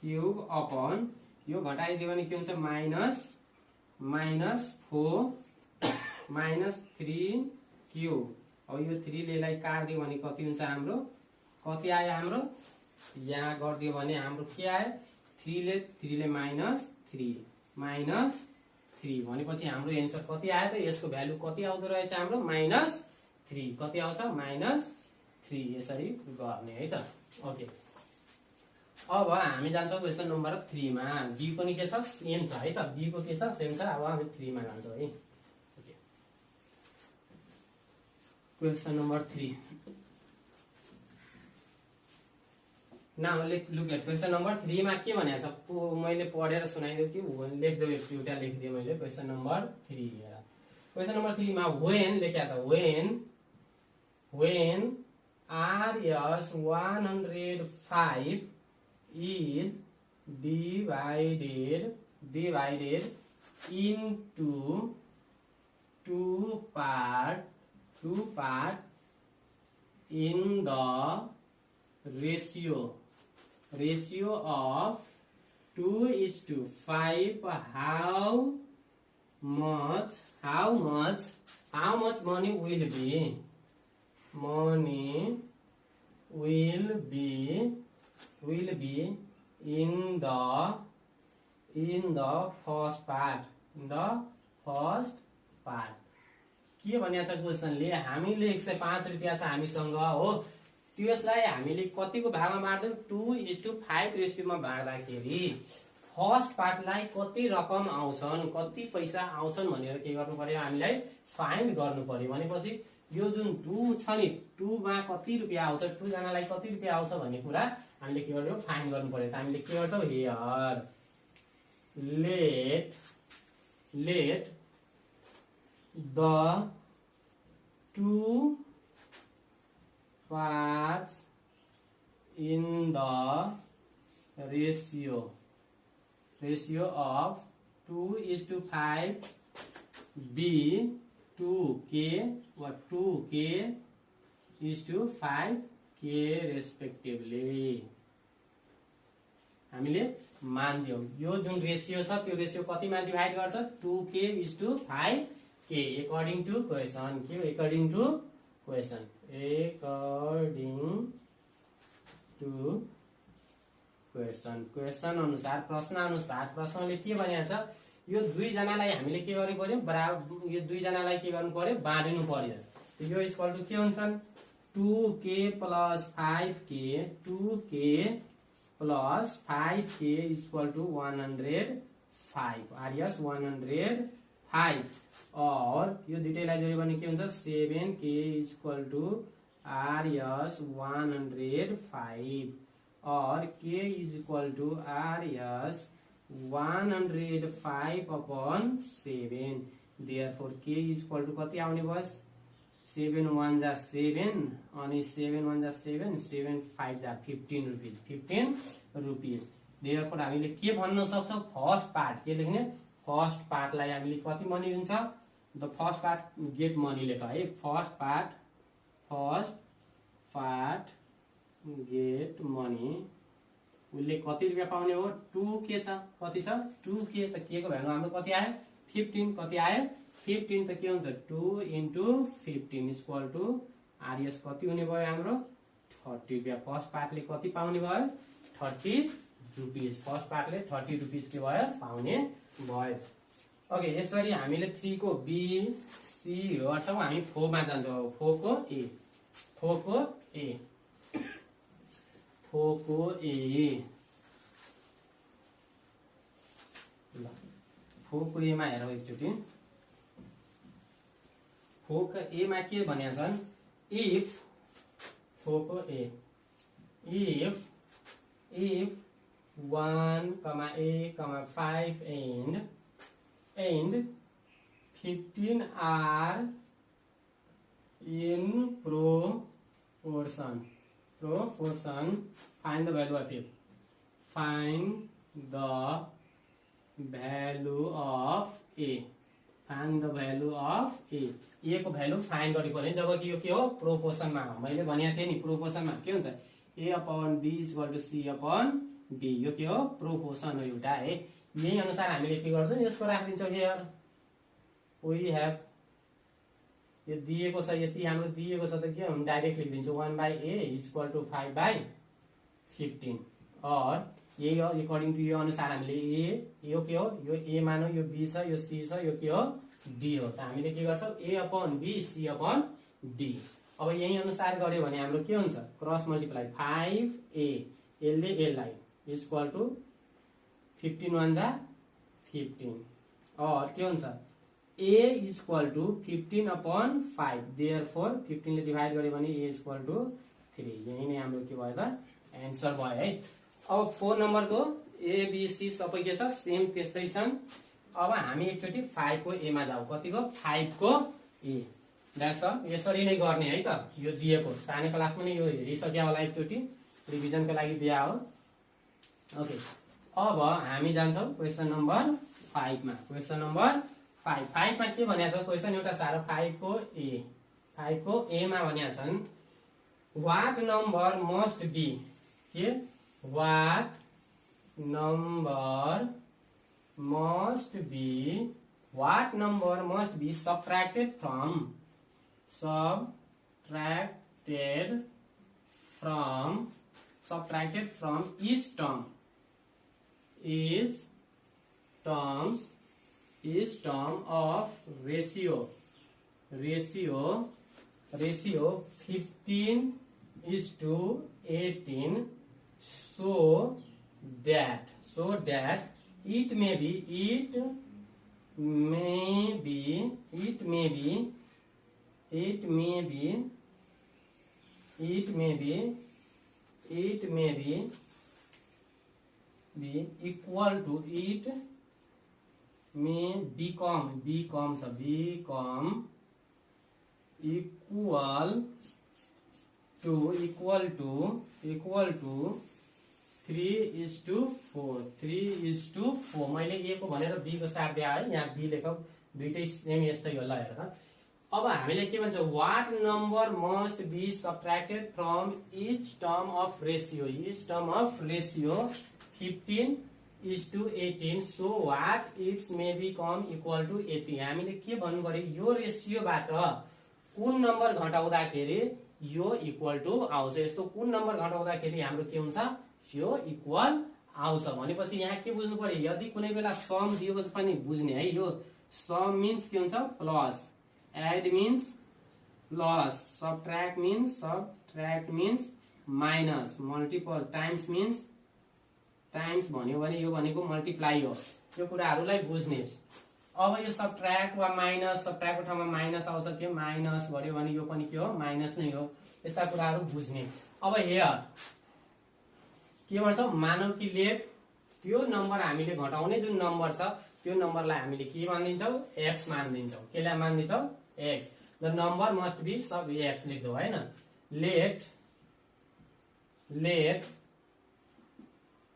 क्यूब अपन यो घटाइदियो भने के हुन्छ -4 -3 क्यूब। अब यो 3 लेलाई काट्दियो भने कति हुन्छ हाम्रो कति आयो हाम्रो यहाँ गरिदियो भने हाम्रो के आयो 3 ले -3 भनेपछि हाम्रो एन्सर कति आयो त यसको भ्यालु कति आउँदो रहेछ हाम्रो -3 कति आउँछ -3 यसरी गर्ने है त। ओके अब हामी जान्छौँ क्वेसन नम्बर 3 मा। बी पनि के छ सेम छ है त, बी को के छ सेम छ। अब हामी 3 मा जान्छौँ है। Okay question number 3 now look at question number 3 मा के भनेको छ मैले पढेर सुनाइदियो कि लेख्दै एउटा लेखिदिएँ मैले। क्वेसन नम्बर 3 हेर क्वेसन नम्बर 3 मा व्हेन लेखेको छ when RS 105 is divided into two part in the ratio of 2:5, how much money will be in the first part के भनेको छ क्वेसनले हामीले 105 रुपैयाँ छ हामीसँग हो, त्यसलाई हामीले कतिको भागमा बाँड्छौँ 2:5 रेसियोमा बाँड्दाखेरि फर्स्ट पार्टलाई कति रकम आउँछन् कति पैसा आउँछन् भनेर के गर्नु पर्यो हामीलाई फाइन्ड गर्नु पर्यो। भनेपछि यो जुन 2 छ नि 2 मा कति रुपैयाँ आउँछ 2 जनालाई कति रुपैयाँ आउँछ भन्ने कुरा हामीले के गर्नु फाइन्ड गर्नु पर्यो। त हामीले के गर्छौँ here let the two parts in the ratio of 2:5 be 2k or 2k is to 5k respectively। हामीले मान्दियौ यो जुन रेशियो छ त्यो रेशियो कतिमा डिभाइड गर्छ 2k is to 5k according to question। के according to question क्वेसन अनुसार प्रश्न अनुसार प्रश्नले के भनेको छ यो दुई जनालाई हामीले के गर्नु पर्यो बराबर यो दुई जनालाई के गर्नु पर्यो बाँड्नु पर्यो। यो इक्वल टु के हुन्छन् 2k + 5k 2k + 5k equal to 105 RS 105 और यो दुईटैलाई जोड्यो भने के हुन्छ 7k इक्वल टु आरएस 105 और k is equal to RS 105/7। Therefore k is equal to कति आउने भयो 7 1 जा 7 अनि 7 1 जा 7 7 5 जा 15 रुपीज। देयरफोर हामीले के भन्न सक्छौं फर्स्ट पार्ट के लेख्ने फर्स्ट पार्टलाई हामीले कति मनी हुन्छ the first part get money लेख है। फर्स्ट पार्ट गेट मनी उसले कति रुपैयाँ पाउने हो 2k छ कति छ 2k त के को भ्यालु हाम्रो कति आयो 15 कति आयो 15 त के हुन्छ 2 × 15 इक्वल टु आरएस कति हुने भयो हाम्रो 30 रुपैयाँ। फर्स्ट पार्टले कति पाउने भयो 30 रुपीज फर्स्ट पार्टले 30 रुपीज के भयो पाउने भयो। ओके यसरी हामीले 3 को बी सी गर्छौं हामी 4 मा जान्छौं 4 को ए फोको ए मा हेरौँ एकचोटि फोको ए मा के भनेका छन् if फोको A if 1, a, 5 and 15 are in proportion find the value of it find the value of a find the value of A को भ्यालु फाइन्ड गर्नु पर्यो जबकि यो के हो प्रोपोर्सनमा हो मैले भनेको थिएँ नि प्रोपोर्सनमा के हुन्छ A upon B equal to C upon D यो के हो प्रोपोर्सन हो एउटा है यही अनुसार हामीले के गर्छौँ यसको राखिदिन्छौँ हियर वी हेभ यो दिएको छ यति हाम्रो दिएको छ त के हम डाइरेक्ट लेखिदिन्छौँ 1/a इक्वल टु 5/15 और यही हो अकर्डिङ टु यो अनुसार हामीले ए यो के हो यो ए मानौ यो बी छ यो सी छ यो के हो डी हो त हामीले के गर्छौँ A upon B C upon D अब यही अनुसार गर्यो भने हाम्रो के हुन्छ क्रस मल्टिप्लाई 5a यसले यसलाई इक्वल टु 15 1 जा 15 और के हुन्छ a equal to 15 upon 5 therefore 15 ले डिभाइड गर्यो भने a इक्वल टु 3 यही नै हाम्रो के भयो त एन्सर भयो है अब 4 नम्बरको ए बी सी सबै के छ सेम त्यस्तै छन् अब हामी एकचोटि 5 को ए मा जाऊ कतिको 5 को ए द्याट्स अल यसरी नै गर्ने है त यो दिएको सानो क्लासमा नै यो हेरिसक्यो होला एकचोटि रिभिजनको लागि दिया हो ओके अब हामी जान्छौँ क्वेशन नम्बर 5 मा क्वेशन नम्बर 5 मा के भनेको छ क्वेशन एउटा सारो 5 को ए मा भनेका छन् व्हाट नम्बर मस्ट बी के what number must be subtracted from each term of ratio 15:18 so that it may be equal to it may become equal to 3:4 मैले ए को भनेर बी को साथ दिए है यहाँ बी लेखौ दुईटै सेम यस्तै हो ल हेर त अब हामीले के भन्छौं what number must be subtracted from each term of ratio 15:18 so what it's may become equal to 80 हामीले के भन्नु पर्यो यो रेशियोबाट कुन नम्बर घटाउँदाखेरि यो इक्वल टु आउँछ यस्तो कुन नम्बर घटाउँदाखेरि हाम्रो के हुन्छ यो इक्वल आउँछ भनेपछि यहाँ के बुझ्नु पर्यो यदि कुनै बेला सम दिएको छ पनि बुझ्ने है यो सम मिन्स के हुन्छ plus add means plus subtract means minus multiple times means times भन्यो भने यो भनेको मल्टिप्लाई हो यो कुराहरूलाई बुझ्ने अब यो सबट्र्याक्ट वा माइनस सबट्र्याक्टको ठाउँमा माइनस आउँछ के माइनस गर्यो भने यो पनि के हो माइनस नै हो यस्ता कुराहरू बुझ्ने अब हियर के भन्छौँ मानव कि लेट त्यो नम्बर हामीले घटाउने जुन नम्बर छ त्यो नम्बरलाई हामीले के मानिदिन्छौँ एक्स मानिदिन्छौँ केलाई मानिदिन्छौँ X the number must be sub X लेख्दौ हैन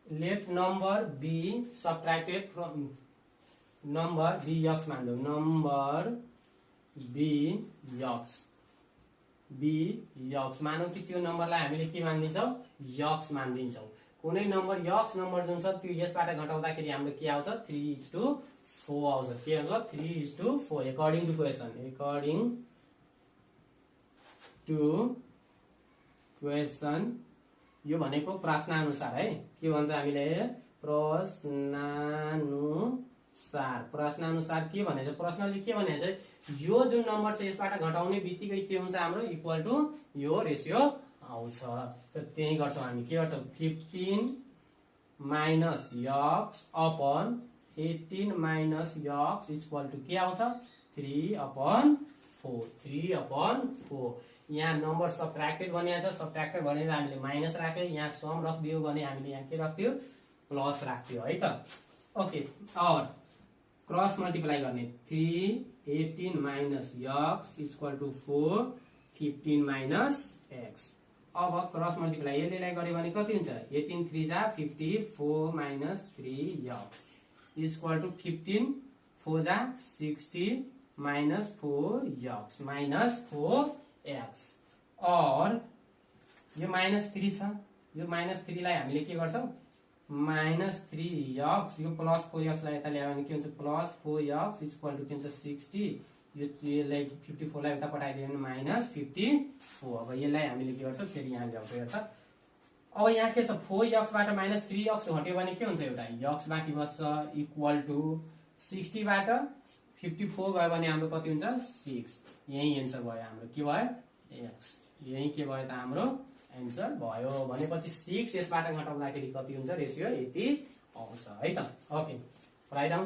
let number be subtracted from number be X मान्दौ नम्बर बी यक्स मानौ कि त्यो नम्बरलाई हामीले के मानिदिन्छौँ यक्स मानिदिन्छौँ कुनै नम्बर यक्स नम्बर जुन छ त्यो यसबाट घटाउँदाखेरि हाम्रो के आउँछ 3:4 आउँछ के आउँछ 3:4 अकर्डिङ टु क्वेशन यो भनेको प्रश्न अनुसार है के भन्छ हामीले प्रश्न अनुसार के भनेछ प्रश्नले के भनेछ यो जुन नम्बर छ यसबाट घटाउने बित्तिकै के हुन्छ हाम्रो इक्वल टु यो रेशियो आउँछ त त्यही गर्छौं हामी के गर्छौं 15 minus x upon 18 minus x equal to के आउँछ 3/4 यहाँ नम्बर सबट्र्याक्टेड भनिएको छ सबट्र्याक्टेड भनेर हामीले माइनस राख्यो यहाँ सम राख्दियो भने हामीले यहाँ के राख्दियो प्लस राख्दियो है त ओके और क्रस मल्टिप्लाई गर्ने 3 18 minus x equal to 4 15 minus x अब क्रस मल्टिप्लाई यसले गर्यो भने कति हुन्छ 18 3 जा 54 माइनस 3 यक्स इक्वल टु 15 4 जा 60 माइनस 4x माइनस 4x और यो -3 छ, यो -3 लाई हामीले के गर्छौं -3x यो प्लस 4x लाई यता ल्यायो भने के हुन्छ प्लस 4x इक्वल टु के हुन्छ 60 यसलाई 54 लाई उता पठाइदियो भने -54। अब यसलाई हामीले के गर्छौं फेरि यहाँ ल्याउँछौं हेर्छ। अब यहाँ के छ 4x बाट -3x हट्यो भने के हुन्छ एउटा x बाँकी बच्छ इक्वल टु 60 बाट 54 गयो भने हाम्रो कति हुन्छ 6। यही एन्सर भयो हाम्रो के भयो x। यही के भयो त हाम्रो एन्सर भयो भनेपछि 6 यसबाट घटाउँदाखेरि कति हुन्छ रेशियो यति आउँछ है त। Okay right down.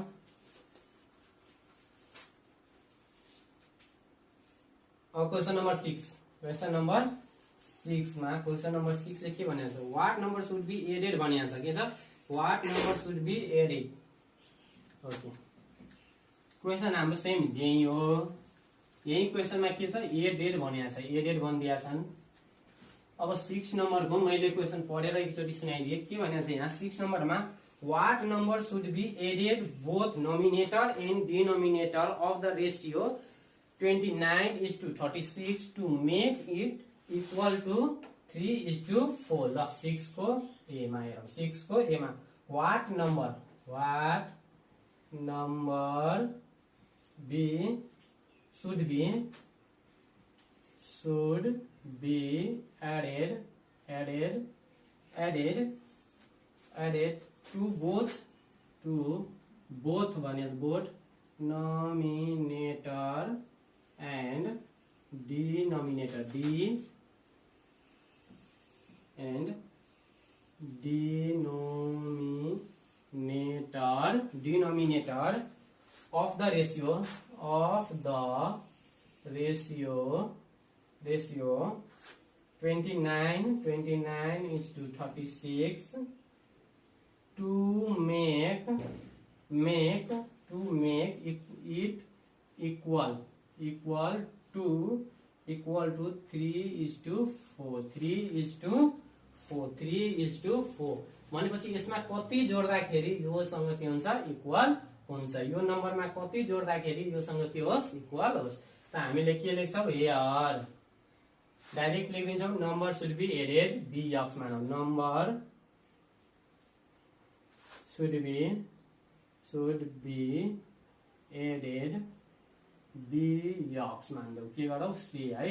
अब क्वेशन नम्बर 6 क्वेशन नम्बर 6 मा क्वेशन नम्बर 6 ले के भनेको छ what number should be added भनेको छ। के छ what number should be added. Okay question हाम्रो सेम यही हो। यही क्वेशनमा के छ एडेड भनेको छ एडेड भनिदिया छन्। अब 6 नम्बर को मैले क्वेशन पढेर एकचोटी सुनाइदिए के भनेको छ यहाँ 6 नम्बरमा what number should be added both nominator and denominator of the ratio 29:36 to make it equal to 3:4। ल 6 को ए मा हेरौं 6 को ए मा what number be should be added to both nominator and denominator of the ratio 29:36 to make it equal to 3:4 भनेपछि यसमा कति जोड्दाखेरि योसँग के हुन्छ इक्वल हुन्छ। यो नम्बरमा कति जोड्दाखेरि योसँग के होस् इक्वल होस्। त हामीले के लेख्छौं हियर डाइरेक्ट लेखिदिन्छौं number should be added bx मानौ number should be added bx मान्दौ के गरौ से है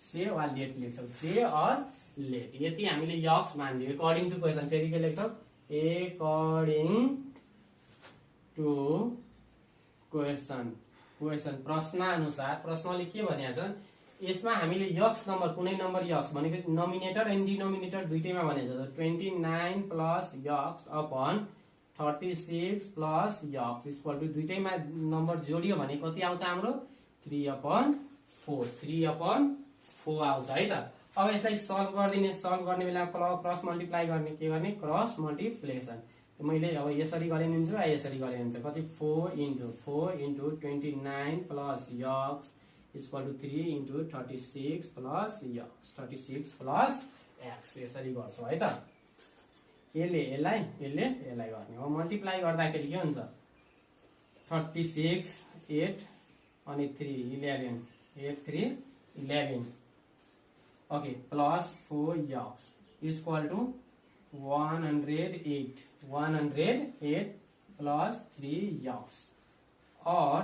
से वा लेट लेख्छौं से अर लेट। यति हामीले x मान्दियो अकॉर्डिङ टु क्वेशन। फेरि के लेख्छौं अकॉर्डिङ टु क्वेशन प्रश्न अनुसार। प्रश्नले के भनेको छ यसमा हामीले x नम्बर कुनै नम्बर x भनेको नोमिनेटर एन्ड डिनोमिनेटर दुईटैमा भनेको छ 29 plus x upon 36 plus x equal to दुईटैमा नम्बर जोडियो भने कति आउँछ हाम्रो 3/4 आउँछ है त। अब यसलाई सल्भ गर्ने बेला क्रस मल्टिप्लाई गर्ने के गर्ने क्रस मल्टिप्लिकेसन। मैले अब यसरी गरे नि हुन्छ यसरी गरे हुन्छ कति 4 into 29 plus x equal to 3 into 36 plus x यसरी गर्छौ है त। यसले यसलाई गर्ने अब मल्टिप्लाई गर्दाखेरि के हुन्छ 36 8 अनि 3 11 8 3 11 okay plus 4x equal to 108 plus 3x और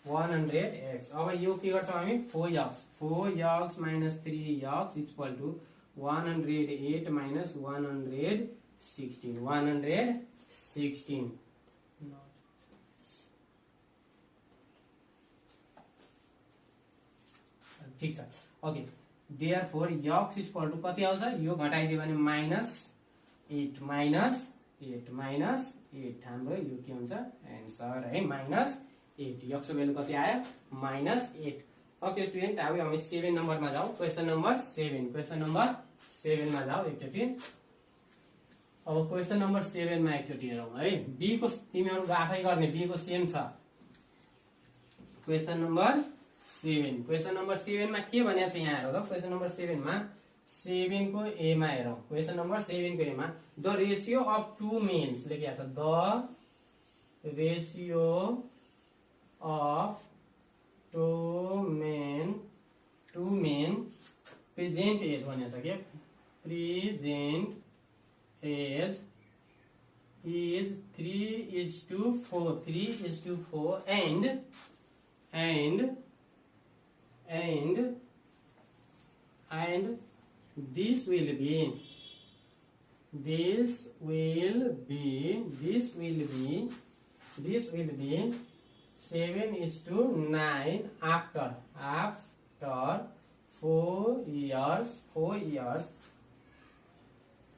100x। अब यो के गर्छौं हामी 4x minus 3x equal to 108 minus 116 ठीक छ। Okay therefore x equal to कति आउँछ यो घटाइदियो भने -8 हाम्रो यो के हुन्छ एन्सर है -8 x को भ्यालु कति आयो -8। ओके स्टुडेन्ट अब हामी 7 नम्बरमा जाऊ। क्वेशन नम्बर 7 मा जाऊ एकचोटी। अब क्वेशन नम्बर 7 मा एकचोटी हेरौं है। बी को तिमीहरु आफै गर्ने बी को सेम छ। क्वेशन नम्बर 7 मा के भनेको छ यहाँ हेरौ त। क्वेशन नम्बर 7 मा 7 को ए मा हेरौं। क्वेशन नम्बर 7 को ए मा the ratio of two men's लेखिएको छ the ratio of two men present age भनेको छ के present age is 3:4 and this will be 7:9 after 4 years.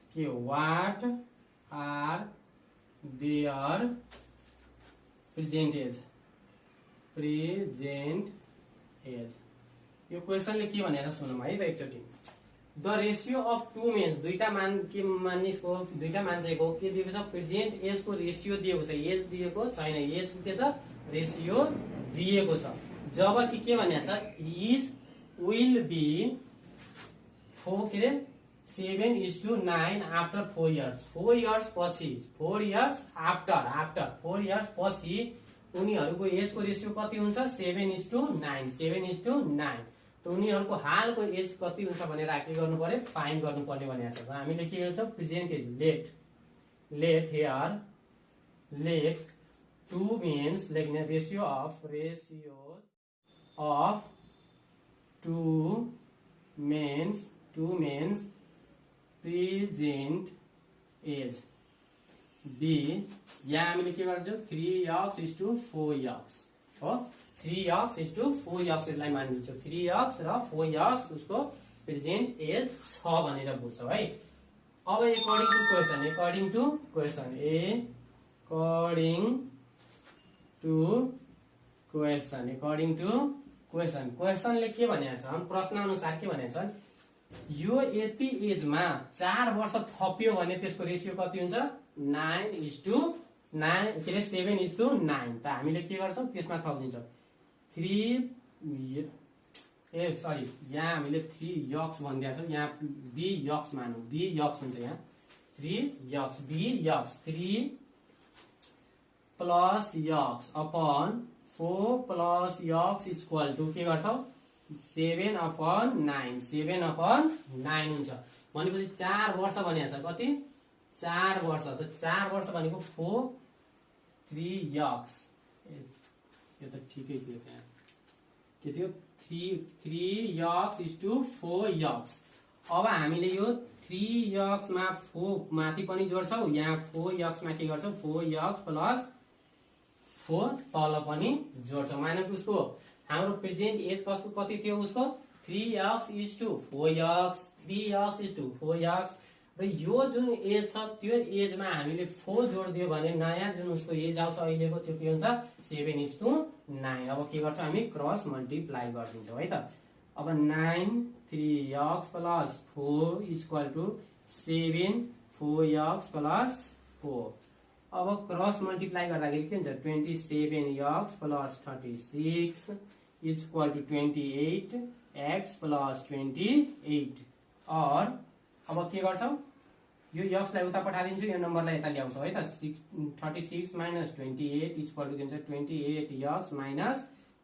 Okay, what are their present age? यो क्वेशनले के भनेर सुनौँ है त एकचोटि। The ratio of two men's दुईटा मान्छेको के दिएको छ प्रेजेन्ट एज को रेसियो दिएको छ। एज दिएको छैन, एज के छ रेसियो दिएको छ। जब कि के भनेको छ is will be 7:9 after 4 years। 4 years पछि 4 years पछि उनीहरूको एज को रेसियो कति हुन्छ 7:9। त उनीहरूको हालको एज कति हुन्छ भनेर के गर्नु पर्यो फाइन्ड गर्नु पर्ने भनेको छ। हामीले के गर्छौं present age let two men's लेख्ने ratio of two men's present age B. यहाँ हामीले के गर्छौं 3:4 हो। 3:4 यसलाई मानिदिन्छौँ। 3 र 4 उसको प्रेजेन्ट एज छ भनेर बुझ्छौँ है। अब अकॉर्डिंग टू क्वेशनले के भनेको छ प्रश्न अनुसार के भनेको छ यो यति एजमा 4 वर्ष थप्यो भने त्यसको रेसियो कति हुन्छ 7:9। त हामीले के गर्छौं त्यसमा थपिदिन्छौँ 3 यहाँ हामीले 3 यक्स भनिदिएको छौँ। यहाँ बी यक्स मानौँ, बी यक्स हुन्छ यहाँ 3 plus x upon 4 plus x equal to के गर्छौं 7/9 हुन्छ। भनेपछि 4 वर्ष भनेको छ कति 4 वर्ष। त 4 वर्ष भनेको 3 यक्स यो त ठिकै थियो त्यहाँ के थियो 3 यक्स इज टू 4 यक्स। अब हामीले यो 3 यक्स मा 4 माथि पनि जोड्छौं। यहाँ 4 यक्स मा के गर्छौं 4 यक्स प्लस 4 तल पनि जोड्छौं। माने उसको हाम्रो प्रेजेन्ट एज कसको कति थियो उसको 3 यक्स इज टू 4 यक्स र यो जुन एज छ त्यो एजमा हामीले 4 जोड्दियो भने नयाँ जुन उसको एज आउँछ अहिलेको त्यो के हुन्छ 7:9। अब के गर्छौं हामी क्रस मल्टिप्लाई गर्दिन्छौं है त। अब 9 3 x plus 4 equal to 7 4 x plus 4। अब क्रस मल्टिप्लाई गर्दाखेरि के हुन्छ 27 x plus 36 equal to 28 x plus 28। और अब के गर्छौं यो यक्सलाई उता पठाइदिन्छु, यो नम्बरलाई यता ल्याउँछौं है त। 36 माइनस 28 इक्वल टू के हुन्छ 28 यक्स माइनस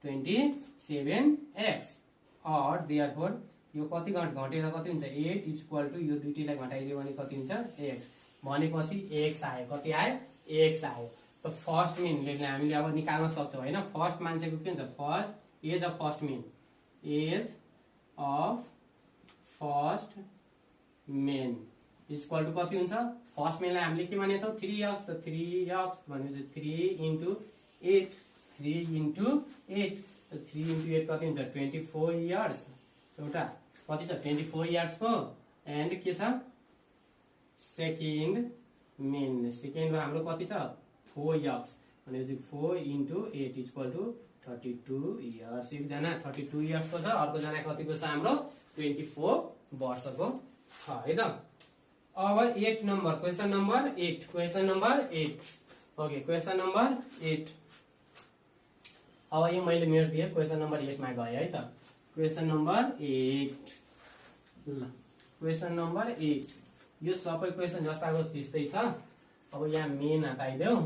27 एक्स। और देयरफोर यो कति घटेर कति हुन्छ 8 इक्वल टू यो दुईटैलाई घटाइदियो भने कति हुन्छ एक्स। भनेपछि एक्स आयो, कति आयो एक्स आयो। त फर्स्ट मेन लेख्ने हामीले अब निकाल्न सक्छौं हैन। फर्स्ट मान्छेको के हुन्छ age of first men equal to कति हुन्छ फर्स्ट मेनलाई हामीले के मानेछौं 3 यक्स। त 3 यक्स भनेपछि 3 into 8 कति हुन्छ 24 इयर्स। एउटा कति छ 24 इयर्स को एन्ड के छ सेकेन्ड मेनमा हाम्रो कति छ 4 यक्स भनेपछि 4 into 8 इक्वल टू 32 इयर्स। एकजना 32 इयर्स को छ, अर्को जना कतिको छ हाम्रो 24 वर्षको छ है त। अब 8 number question number 8 okay question number 8। अब यो मैले मेरो दिए क्वेशन नम्बर 8 मा गए है त। क्वेशन नम्बर 8 यो सबै क्वेशन जस्ताको त्यस्तै छ। अब यहाँ मेन हटाइदेऊ,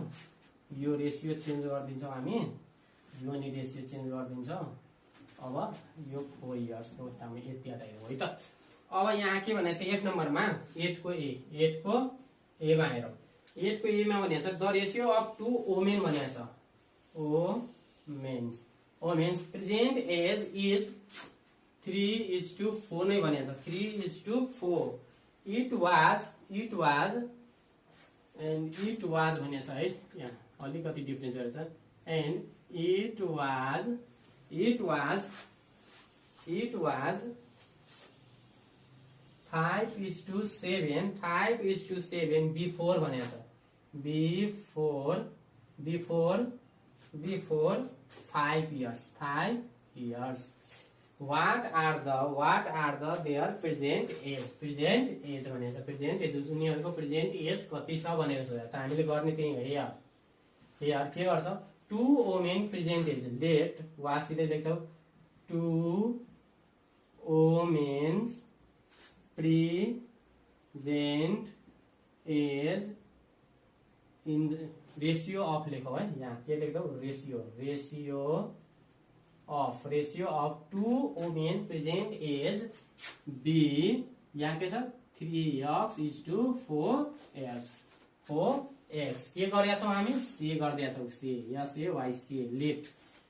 यो रेसियो चेन्ज गरिदिन्छौँ हामी यो नि रेसियो चेन्ज गरिदिन्छ। अब यो 4 इयर्सको हामी यति हटाइदिउँ है त। अब यहाँ के भनेको छ 8 नम्बरमा 8 को ए मा हेरौँ। 8 को ए मा भनेको छ द रेसियो अफ 2 वुमेन भनेको छ। वुमेन्स प्रेजेन्ट एज इज 3:4 नै भनेको छ। 3:4 इट वाज भनेको छ है। यहाँ अलिकति डिफरेन्स रहेछ। एन्ड it was 5:7 बिफोर भनेको छ। Before 5 years। What are the their present age भनेको छ। प्रेजेन्ट एज उनीहरूको प्रेजेन्ट एज कति छ भनेको छ। त हामीले गर्ने त्यही हो। यहाँ के गर्छ 2 वुमेन प्रेजेन्ट एज लेट वा सिधै लेख्छौ 2 women's present age in ratio of लेखौ है। यहाँ के लेख्छौ ratio of 2 women present age B. यहाँ के छ 3:4 के गरेका छौँ हामी सी गरिदिएका छौँ। सी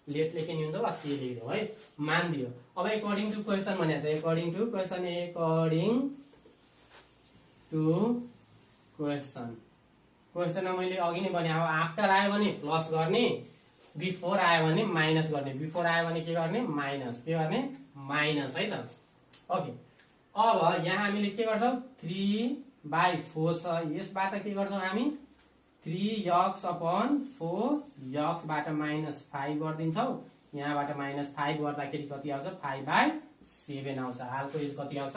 लेट लेख्ने हुन्छ वा सी लेख्यौ है। मानिदियो। अब एकर्डिङ टु क्वेसन भनेको छ। एकर्डिङ टु क्वेसनमा मैले अघि नै भने अब आफ्टर आयो भने प्लस गर्ने, बिफोर आयो भने माइनस गर्ने। बिफोर आयो भने के गर्ने माइनस है त। ओके अब यहाँ हामीले के गर्छौँ 3/4 छ। यसबाट के गर्छौँ हामी 3x/4 बाट -5 गरिदिन्छौँ। यहाँबाट -5 गर्दाखेरि कति आउँछ 5/7 आउँछ। हालको एज कति आउँछ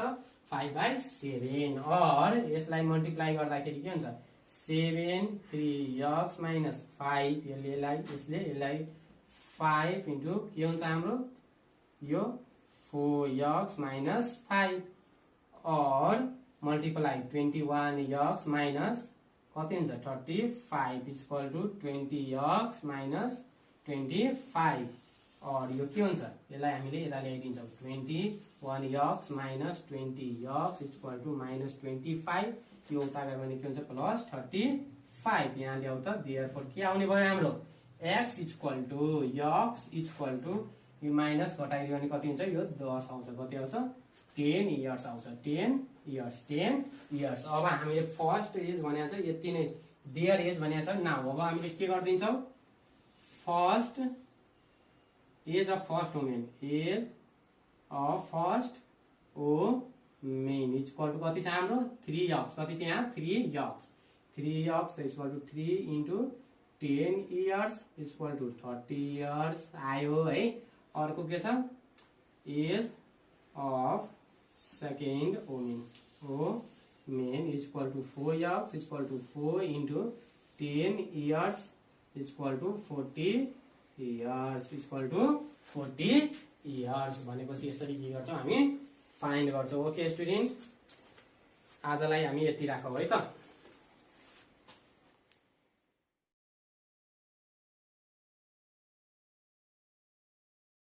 5/7 और यसलाई मल्टिप्लाई गर्दाखेरि के हुन्छ 7 3x - 5 यसलाई 5 इन्टु के हुन्छ हाम्रो यो 4x - 5 और मल्टिप्लाई 21x माइनस कति हुन्छ 35 इक्वल टु 20x - 25 और यो के हुन्छ यसलाई हामीले यता ल्याइदिन्छौँ 21x - 20x इक्वल टु -25 यो उता गयो भने के हुन्छ +35 यहाँ ल्याउ त। देयरफोर के आउने भयो हाम्रो x इक्वल टु यो माइनस घटाइदियो भने कति हुन्छ यो 10 आउँछ। कति आउँछ 10 इयर्स आउँछ। 10 इयर्स। अब हामीले फर्स्ट एज भनेको छ यति नै देयर एज भनेको छ। नाउ अब हामीले के गरिदिन्छौँ first age of first women equal to कति छ हाम्रो 3x कति छ यहाँ 3x equal to 3 into 10 years equal to 30 years आयो है। अर्को के छ age of second women equal to 4x equal to 4 into 10 years equal to 40 years भनेपछि यसरी के गर्छौँ हामी फाइन्ड गर्छौँ। ओके स्टुडेन्ट आजलाई हामी यति राखौँ है त।